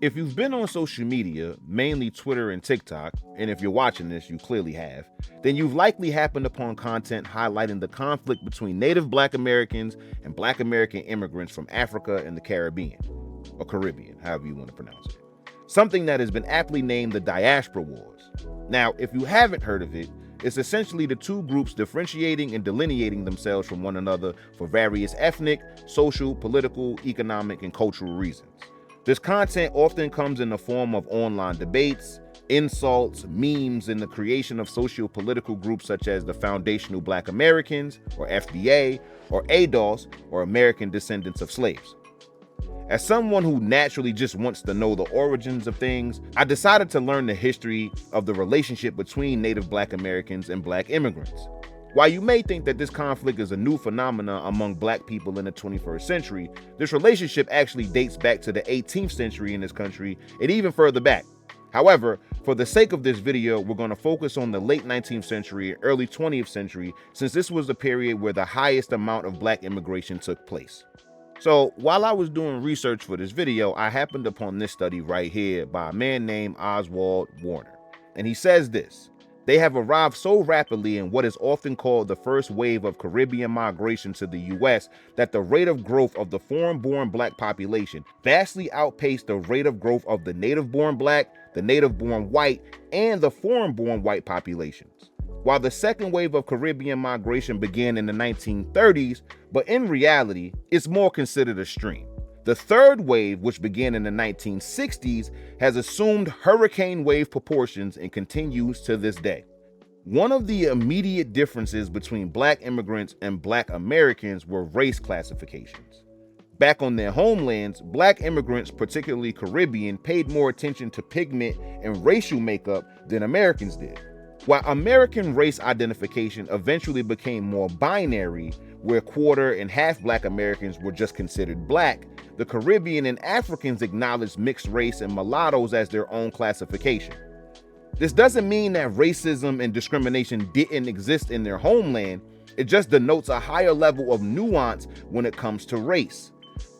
If you've been on social media, mainly Twitter and TikTok, and if you're watching this, you clearly have, then you've likely happened upon content highlighting the conflict between native Black Americans and Black American immigrants from Africa and the Caribbean, or Caribbean, however you want to pronounce it. Something that has been aptly named the Diaspora Wars. Now, if you haven't heard of it, it's essentially the two groups differentiating and delineating themselves from one another for various ethnic, social, political, economic, and cultural reasons. This content often comes in the form of online debates, insults, memes, and the creation of socio-political groups such as the Foundational Black Americans, or FBA, or ADOS, or American Descendants of Slaves. As someone who naturally just wants to know the origins of things, I decided to learn the history of the relationship between Native Black Americans and Black immigrants. While you may think that this conflict is a new phenomenon among Black people in the 21st century, this relationship actually dates back to the 18th century in this country and even further back. However, for the sake of this video, we're going to focus on the late 19th century and early 20th century, since this was the period where the highest amount of Black immigration took place. So while I was doing research for this video, I happened upon this study right here by a man named Oswald Warner. And he says this: they have arrived so rapidly in what is often called the first wave of Caribbean migration to the U.S. that the rate of growth of the foreign-born Black population vastly outpaced the rate of growth of the native-born Black, the native-born white, and the foreign-born white populations. While the second wave of Caribbean migration began in the 1930s, but in reality, it's more considered a stream. The third wave, which began in the 1960s, has assumed hurricane wave proportions and continues to this day. One of the immediate differences between Black immigrants and Black Americans were race classifications. Back on their homelands, Black immigrants, particularly Caribbean, paid more attention to pigment and racial makeup than Americans did. While American race identification eventually became more binary, where quarter and half Black Americans were just considered Black, the Caribbean and Africans acknowledged mixed race and mulattoes as their own classification. This doesn't mean that racism and discrimination didn't exist in their homeland, it just denotes a higher level of nuance when it comes to race.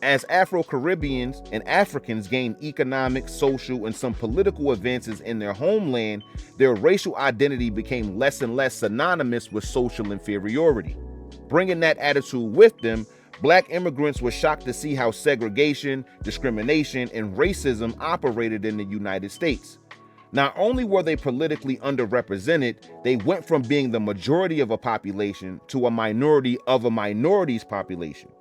As Afro-Caribbeans and Africans gained economic, social, and some political advances in their homeland, their racial identity became less and less synonymous with social inferiority. Bringing that attitude with them, Black immigrants were shocked to see how segregation, discrimination, and racism operated in the United States. Not only were they politically underrepresented, they went from being the majority of a population to a minority of a minority's population.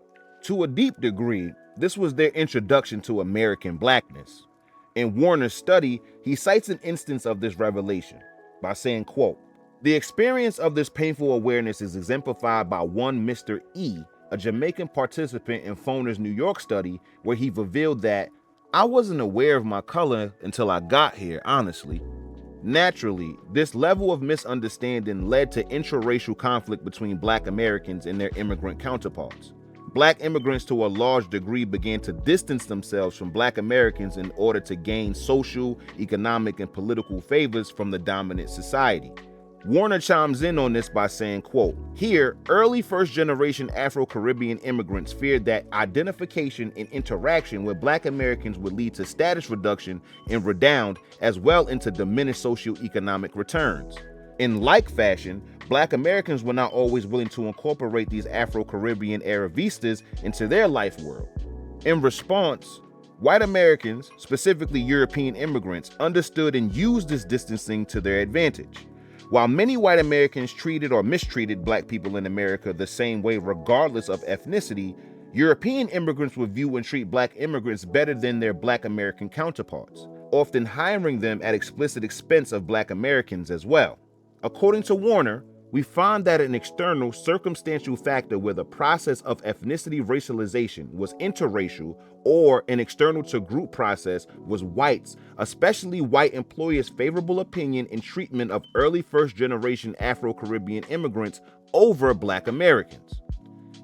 To a deep degree, this was their introduction to American Blackness. In Warner's study, he cites an instance of this revelation by saying, quote, "The experience of this painful awareness is exemplified by one Mr. E, a Jamaican participant in Foner's New York study, where he revealed that, I wasn't aware of my color until I got here, honestly. Naturally, this level of misunderstanding led to intraracial conflict between Black Americans and their immigrant counterparts. Black immigrants to a large degree began to distance themselves from Black Americans in order to gain social, economic, and political favors from the dominant society." Warner chimes in on this by saying, quote, "Here, early first-generation Afro-Caribbean immigrants feared that identification and interaction with Black Americans would lead to status reduction and redound, as well into diminished socioeconomic returns. In like fashion, Black Americans were not always willing to incorporate these Afro-Caribbean Aravistas into their life world. In response, white Americans, specifically European immigrants, understood and used this distancing to their advantage. While many white Americans treated or mistreated Black people in America the same way regardless of ethnicity, European immigrants would view and treat Black immigrants better than their Black American counterparts, often hiring them at explicit expense of Black Americans as well. According to Warner, we find that an external circumstantial factor where the process of ethnicity racialization was interracial, or an external to group process was whites, especially white employers' favorable opinion and treatment of early first-generation Afro-Caribbean immigrants over Black Americans.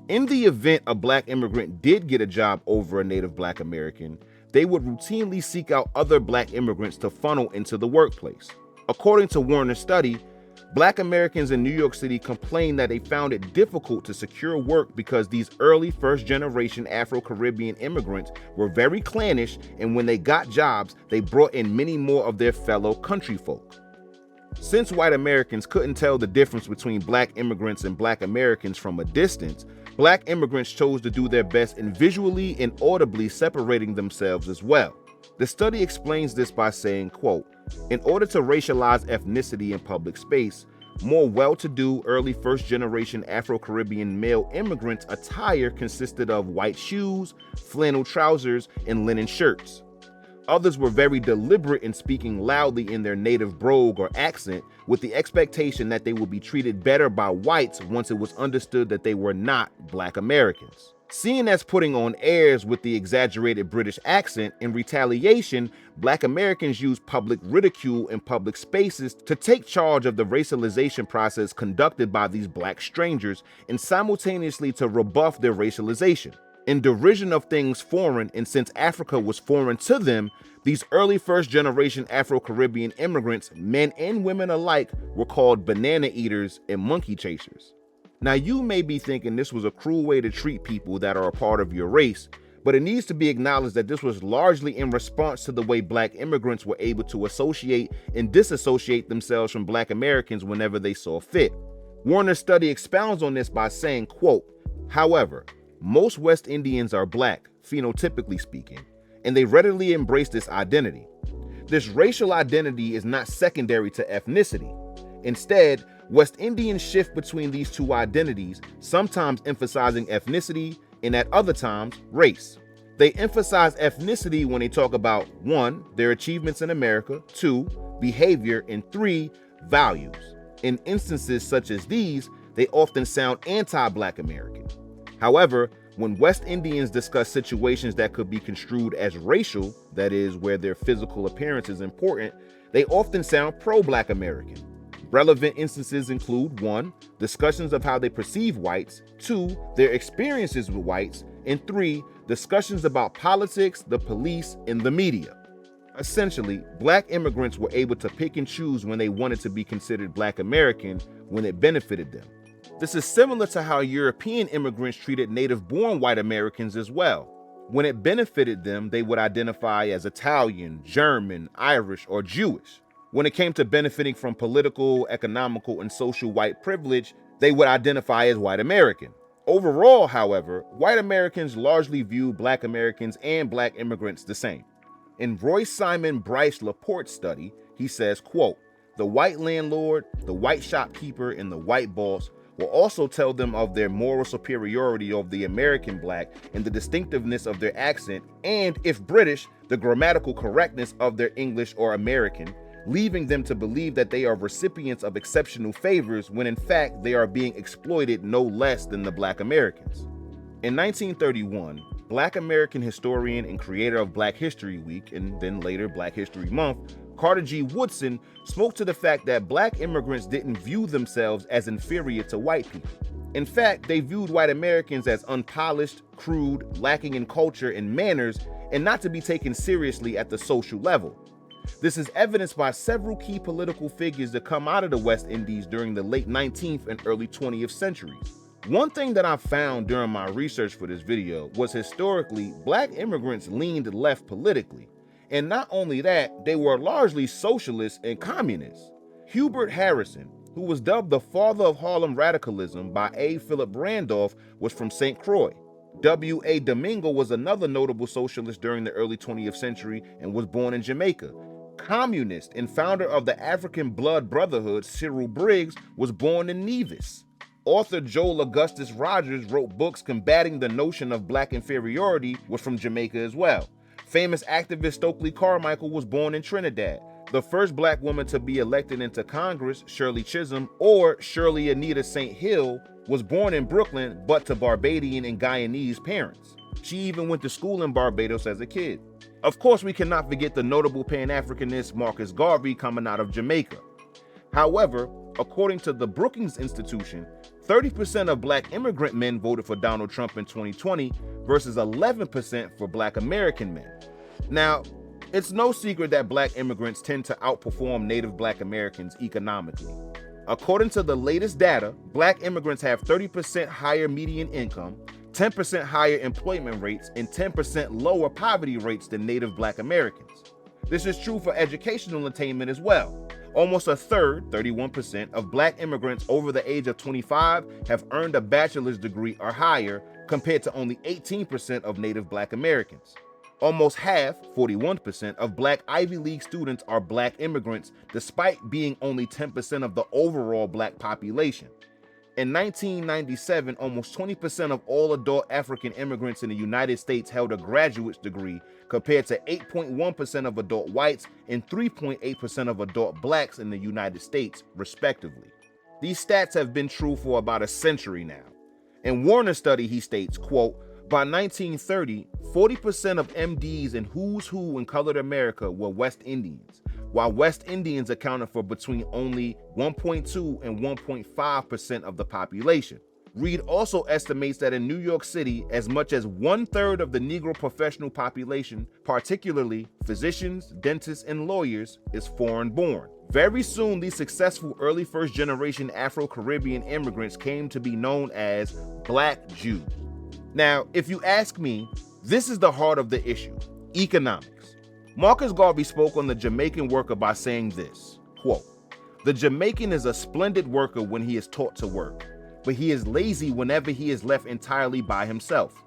In the event a Black immigrant did get a job over a native Black American, they would routinely seek out other Black immigrants to funnel into the workplace. According to Warner's study, Black Americans in New York City complained that they found it difficult to secure work because these early first-generation Afro-Caribbean immigrants were very clannish, and when they got jobs, they brought in many more of their fellow country folk. Since white Americans couldn't tell the difference between black immigrants and black Americans from a distance, black immigrants chose to do their best in visually and audibly separating themselves as well. The study explains this by saying, quote, "In order to racialize ethnicity in public space, more well-to-do early first-generation Afro-Caribbean male immigrants' attire consisted of white shoes, flannel trousers, and linen shirts. Others were very deliberate in speaking loudly in their native brogue or accent, with the expectation that they would be treated better by whites once it was understood that they were not black Americans. Seen as putting on airs with the exaggerated British accent, in retaliation, black Americans used public ridicule in public spaces to take charge of the racialization process conducted by these black strangers and simultaneously to rebuff their racialization. In derision of things foreign, and since Africa was foreign to them, these early first-generation Afro-Caribbean immigrants, men and women alike, were called banana eaters and monkey chasers." Now, you may be thinking this was a cruel way to treat people that are a part of your race, but it needs to be acknowledged that this was largely in response to the way black immigrants were able to associate and disassociate themselves from black Americans whenever they saw fit. Warner's study expounds on this by saying, quote, "However, most West Indians are black, phenotypically speaking, and they readily embrace this identity. This racial identity is not secondary to ethnicity. Instead, West Indians shift between these two identities, sometimes emphasizing ethnicity and at other times, race. They emphasize ethnicity when they talk about 1, their achievements in America, 2, behavior, and 3, values. In instances such as these, they often sound anti-black American. However, when West Indians discuss situations that could be construed as racial, that is, where their physical appearance is important, they often sound pro-black American. Relevant instances include 1, discussions of how they perceive whites, 2, their experiences with whites, and 3, discussions about politics, the police, and the media. Essentially, black immigrants were able to pick and choose when they wanted to be considered black American when it benefited them. This is similar to how European immigrants treated native-born white Americans as well. When it benefited them, they would identify as Italian, German, Irish, or Jewish. When it came to benefiting from political, economical, and social white privilege, they would identify as white American. Overall, however, white Americans largely view black Americans and black immigrants the same. In Royce Simon Bryce Laporte's study, he says, quote, "The white landlord, the white shopkeeper, and the white boss will also tell them of their moral superiority over the American black and the distinctiveness of their accent, and, if British, the grammatical correctness of their English or American, leaving them to believe that they are recipients of exceptional favors when in fact they are being exploited no less than the black Americans." In 1931, black American historian and creator of Black History Week, and then later Black History Month, Carter G. Woodson, spoke to the fact that black immigrants didn't view themselves as inferior to white people. In fact, they viewed white Americans as unpolished, crude, lacking in culture and manners, and not to be taken seriously at the social level. This is evidenced by several key political figures that come out of the West Indies during the late 19th and early 20th centuries. One thing that I found during my research for this video was historically, black immigrants leaned left politically. And not only that, they were largely socialists and communists. Hubert Harrison, who was dubbed the father of Harlem radicalism by A. Philip Randolph, was from St. Croix. W.A. Domingo was another notable socialist during the early 20th century and was born in Jamaica. Communist and founder of the African Blood Brotherhood, Cyril Briggs, was born in Nevis. Author Joel Augustus Rogers wrote books combating the notion of black inferiority, was from Jamaica as well. Famous activist Stokely Carmichael was born in Trinidad. The first black woman to be elected into Congress, Shirley Chisholm, or Shirley Anita St. Hill, was born in Brooklyn, but to Barbadian and Guyanese parents. She even went to school in Barbados as a kid. Of course, we cannot forget the notable Pan-Africanist Marcus Garvey coming out of Jamaica. However, according to the Brookings Institution, 30% of black immigrant men voted for Donald Trump in 2020 versus 11% for black American men. Now, it's no secret that black immigrants tend to outperform native black Americans economically. According to the latest data, black immigrants have 30% higher median income, 10% higher employment rates, and 10% lower poverty rates than native black Americans. This is true for educational attainment as well. Almost a third, 31%, of black immigrants over the age of 25 have earned a bachelor's degree or higher, compared to only 18% of native black Americans. Almost half, 41%, of black Ivy League students are black immigrants, despite being only 10% of the overall black population. In 1997, almost 20% of all adult African immigrants in the United States held a graduate's degree, compared to 8.1% of adult whites and 3.8% of adult blacks in the United States, respectively. These stats have been true for about a century now. In Warner's study, he states, quote, by 1930, 40% of MDs in Who's Who in colored America were West Indians, while West Indians accounted for between only 1.2 and 1.5% of the population. Reed also estimates that in New York City, as much as 1/3 of the Negro professional population, particularly physicians, dentists, and lawyers, is foreign-born. Very soon, these successful early first-generation Afro-Caribbean immigrants came to be known as Black Jews. Now, if you ask me, this is the heart of the issue: economics. Marcus Garvey spoke on the Jamaican worker by saying this, quote, the Jamaican is a splendid worker when he is taught to work, but he is lazy whenever he is left entirely by himself.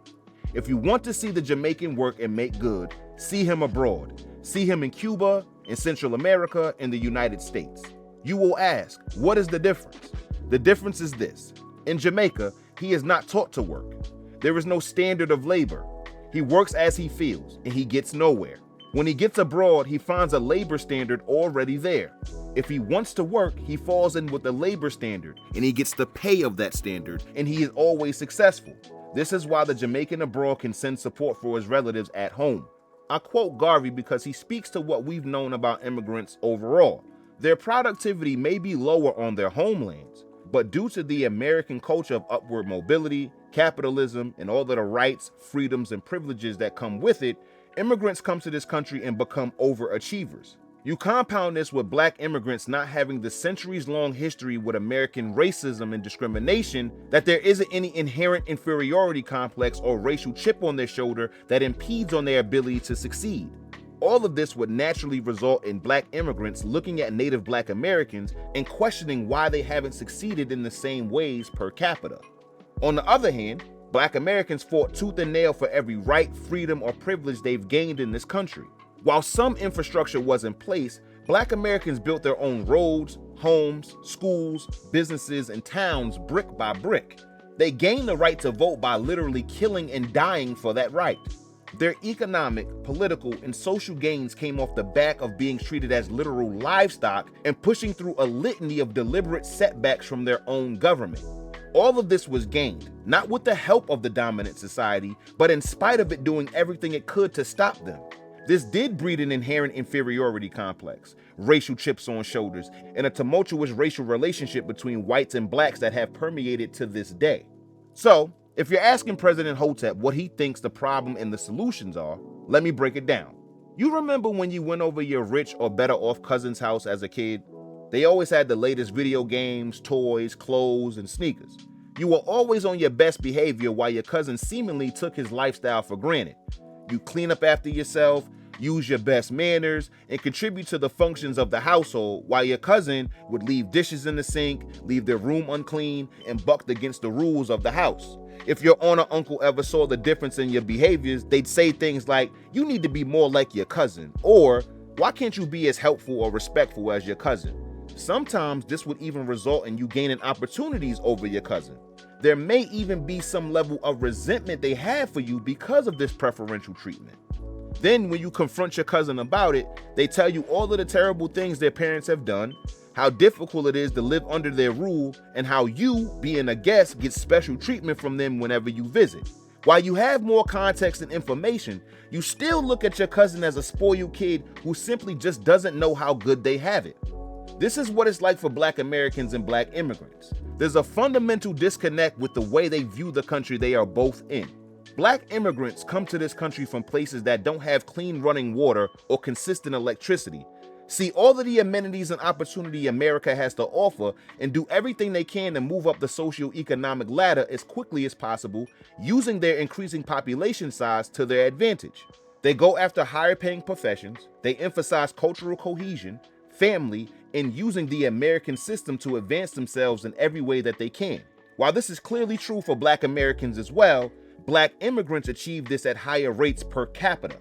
If you want to see the Jamaican work and make good, see him abroad. See him in Cuba, in Central America, in the United States. You will ask, what is the difference? The difference is this: in Jamaica, he is not taught to work. There is no standard of labor. He works as he feels, and he gets nowhere. When he gets abroad, he finds a labor standard already there. If he wants to work, he falls in with the labor standard, and he gets the pay of that standard, and he is always successful. This is why the Jamaican abroad can send support for his relatives at home. I quote Garvey because he speaks to what we've known about immigrants overall. Their productivity may be lower on their homelands, but due to the American culture of upward mobility, capitalism, and all of the rights, freedoms, and privileges that come with it, immigrants come to this country and become overachievers. You compound this with black immigrants not having the centuries-long history with American racism and discrimination, that there isn't any inherent inferiority complex or racial chip on their shoulder that impedes on their ability to succeed. All of this would naturally result in black immigrants looking at native black Americans and questioning why they haven't succeeded in the same ways per capita. On the other hand, black Americans fought tooth and nail for every right, freedom, or privilege they've gained in this country. While some infrastructure was in place, black Americans built their own roads, homes, schools, businesses, and towns brick by brick. They gained the right to vote by literally killing and dying for that right. Their economic, political, and social gains came off the back of being treated as literal livestock and pushing through a litany of deliberate setbacks from their own government. All of this was gained, not with the help of the dominant society, but in spite of it doing everything it could to stop them. This did breed an inherent inferiority complex, racial chips on shoulders, and a tumultuous racial relationship between whites and blacks that have permeated to this day. So, if you're asking President Hotep what he thinks the problem and the solutions are, let me break it down. You remember when you went over your rich or better off cousin's house as a kid? They always had the latest video games, toys, clothes, and sneakers. You were always on your best behavior while your cousin seemingly took his lifestyle for granted. You clean up after yourself, use your best manners, and contribute to the functions of the household, while your cousin would leave dishes in the sink, leave their room unclean, and bucked against the rules of the house. If your aunt or uncle ever saw the difference in your behaviors, they'd say things like, "You need to be more like your cousin," or "Why can't you be as helpful or respectful as your cousin?" Sometimes this would even result in you gaining opportunities over your cousin. There may even be some level of resentment they have for you because of this preferential treatment. Then when you confront your cousin about it, they tell you all of the terrible things their parents have done, how difficult it is to live under their rule, and how you, being a guest, get special treatment from them whenever you visit. While you have more context and information, you still look at your cousin as a spoiled kid who simply just doesn't know how good they have it. This is what it's like for black Americans and black immigrants. There's a fundamental disconnect with the way they view the country they are both in. Black immigrants come to this country from places that don't have clean running water or consistent electricity. see all of the amenities and opportunity America has to offer and do everything they can to move up the socio-economic ladder as quickly as possible, using their increasing population size to their advantage. They go after higher paying professions, they emphasize cultural cohesion, family, and using the American system to advance themselves in every way that they can. While this is clearly true for Black Americans as well, Black immigrants achieve this at higher rates per capita.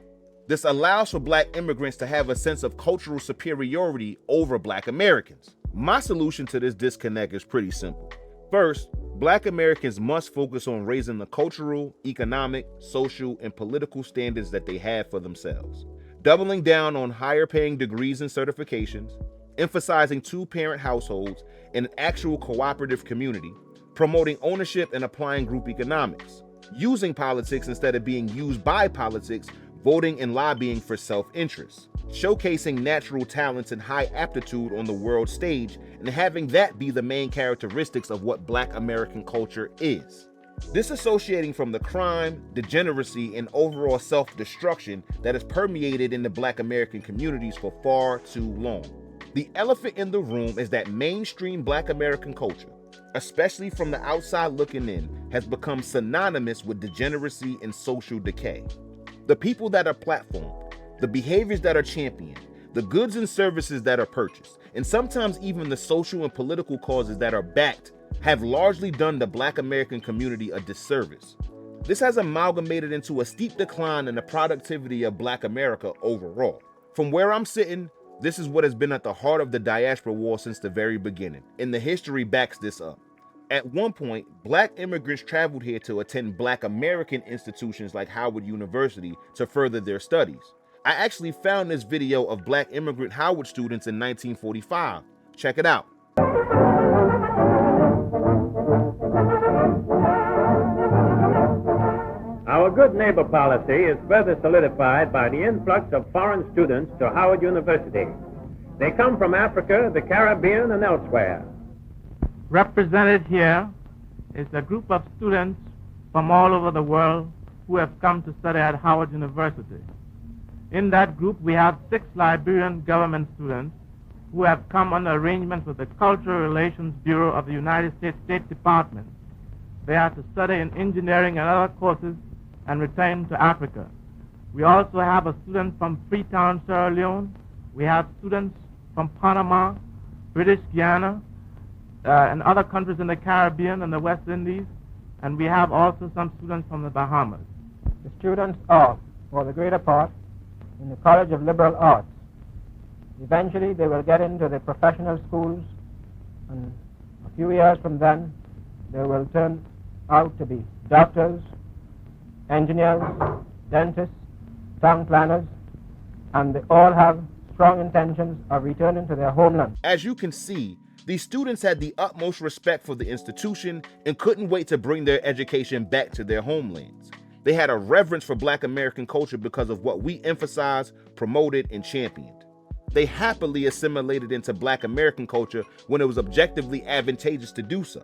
This allows for Black immigrants to have a sense of cultural superiority over Black Americans. My solution to this disconnect is pretty simple. First, Black Americans must focus on raising the cultural, economic, social, and political standards that they have for themselves. Doubling down on higher paying degrees and certifications, emphasizing two-parent households and an actual cooperative community, promoting ownership and applying group economics, using politics instead of being used by politics, voting and lobbying for self-interest, showcasing natural talents and high aptitude on the world stage, and having that be the main characteristics of what Black American culture is. Disassociating from the crime, degeneracy, and overall self-destruction that has permeated in the Black American communities for far too long. The elephant in the room is that mainstream Black American culture, especially from the outside looking in, has become synonymous with degeneracy and social decay. The people that are platformed, the behaviors that are championed, the goods and services that are purchased, and sometimes even the social and political causes that are backed have largely done the Black American community a disservice. This has amalgamated into a steep decline in the productivity of Black America overall. From where I'm sitting, this is what has been at the heart of the diaspora war since the very beginning, and the history backs this up. At one point, Black immigrants traveled here to attend Black American institutions like Howard University to further their studies. I actually found this video of Black immigrant Howard students in 1945. Check it out. Our good neighbor policy is further solidified by the influx of foreign students to Howard University. They come from Africa, the Caribbean, and elsewhere. Represented here is a group of students from all over the world who have come to study at Howard University. In that group, we have 6 Liberian government students who have come under arrangements with the Cultural Relations Bureau of the United States State Department. They are to study in engineering and other courses and return to Africa. We also have a student from Freetown, Sierra Leone. We have students from Panama, British Guiana, and other countries in the Caribbean and the West Indies, and we have also some students from the Bahamas. The students are, for the greater part, in the College of Liberal Arts. Eventually they will get into the professional schools, and a few years from then they will turn out to be doctors, engineers, dentists, town planners, and they all have strong intentions of returning to their homeland. As you can see, these students had the utmost respect for the institution and couldn't wait to bring their education back to their homelands. They had a reverence for Black American culture because of what we emphasized, promoted, and championed. They happily assimilated into Black American culture when it was objectively advantageous to do so.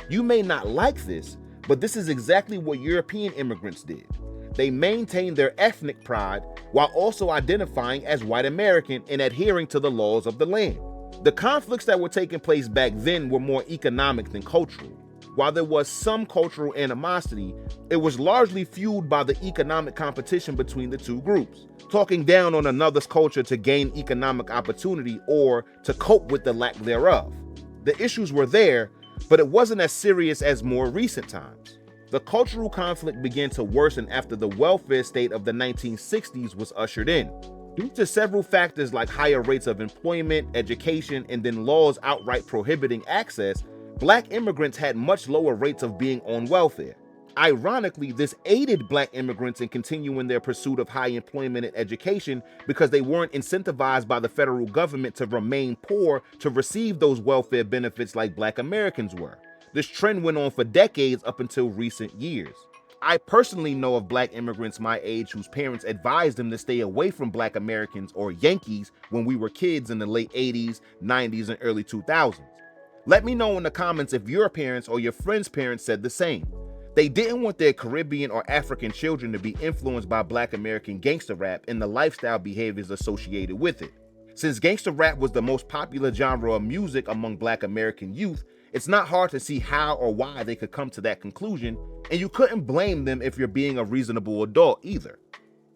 You may not like this, but this is exactly what European immigrants did. They maintained their ethnic pride while also identifying as white American and adhering to the laws of the land. The conflicts that were taking place back then were more economic than cultural. While there was some cultural animosity, it was largely fueled by the economic competition between the two groups, talking down on another's culture to gain economic opportunity or to cope with the lack thereof. The issues were there, but it wasn't as serious as more recent times. The cultural conflict began to worsen after the welfare state of the 1960s was ushered in. Due to several factors like higher rates of employment, education, and then laws outright prohibiting access, Black immigrants had much lower rates of being on welfare. Ironically, this aided Black immigrants in continuing their pursuit of high employment and education because they weren't incentivized by the federal government to remain poor to receive those welfare benefits like Black Americans were. This trend went on for decades up until recent years. I personally know of Black immigrants my age whose parents advised them to stay away from Black Americans or Yankees when we were kids in the late 80s, 90s, and early 2000s. Let me know in the comments if your parents or your friends' parents said the same. They didn't want their Caribbean or African children to be influenced by Black American gangster rap and the lifestyle behaviors associated with it. Since gangster rap was the most popular genre of music among Black American youth, it's not hard to see how or why they could come to that conclusion, and you couldn't blame them if you're being a reasonable adult either.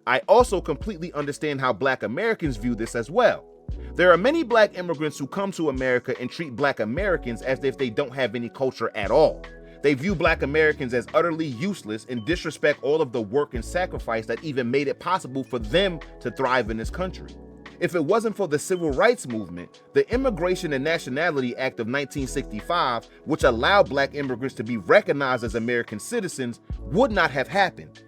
I also completely understand how Black Americans view this as well. There are many Black immigrants who come to America and treat Black Americans as if they don't have any culture at all. They view Black Americans as utterly useless and disrespect all of the work and sacrifice that even made it possible for them to thrive in this country. If it wasn't for the Civil Rights Movement, the Immigration and Nationality Act of 1965, which allowed Black immigrants to be recognized as American citizens, would not have happened.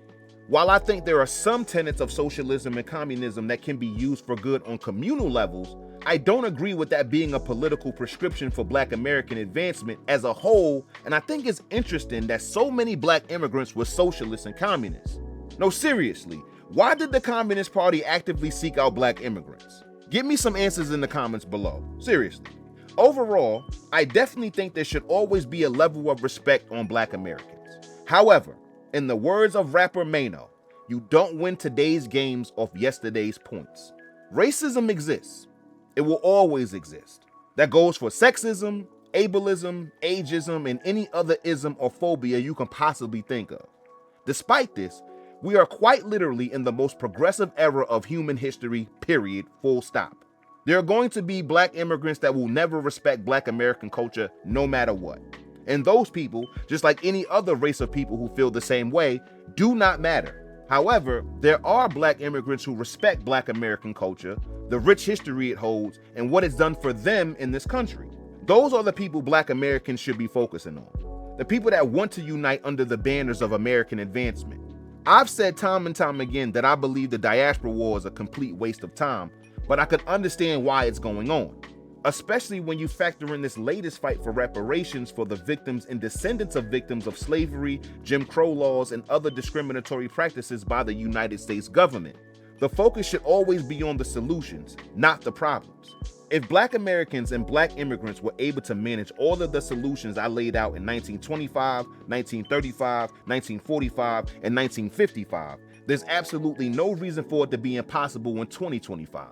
While I think there are some tenets of socialism and communism that can be used for good on communal levels, I don't agree with that being a political prescription for Black American advancement as a whole, and I think it's interesting that so many Black immigrants were socialists and communists. No, seriously, why did the Communist Party actively seek out Black immigrants? Give me some answers in the comments below. Seriously. Overall, I definitely think there should always be a level of respect on Black Americans. However, in the words of rapper Mano, you don't win today's games off yesterday's points. Racism exists. It will always exist. That goes for sexism, ableism, ageism, and any other ism or phobia you can possibly think of. Despite this, we are quite literally in the most progressive era of human history, period, full stop. There are going to be Black immigrants that will never respect Black American culture no matter what. And those people, just like any other race of people who feel the same way, do not matter. However, there are Black immigrants who respect Black American culture, the rich history it holds, and what it's done for them in this country. Those are the people Black Americans should be focusing on. The people that want to unite under the banners of American advancement. I've said time and time again that I believe the diaspora war is a complete waste of time, but I could understand why it's going on. Especially when you factor in this latest fight for reparations for the victims and descendants of victims of slavery, Jim Crow laws, and other discriminatory practices by the United States government. The focus should always be on the solutions, not the problems. If Black Americans and Black immigrants were able to manage all of the solutions I laid out in 1925, 1935, 1945, and 1955, there's absolutely no reason for it to be impossible in 2025.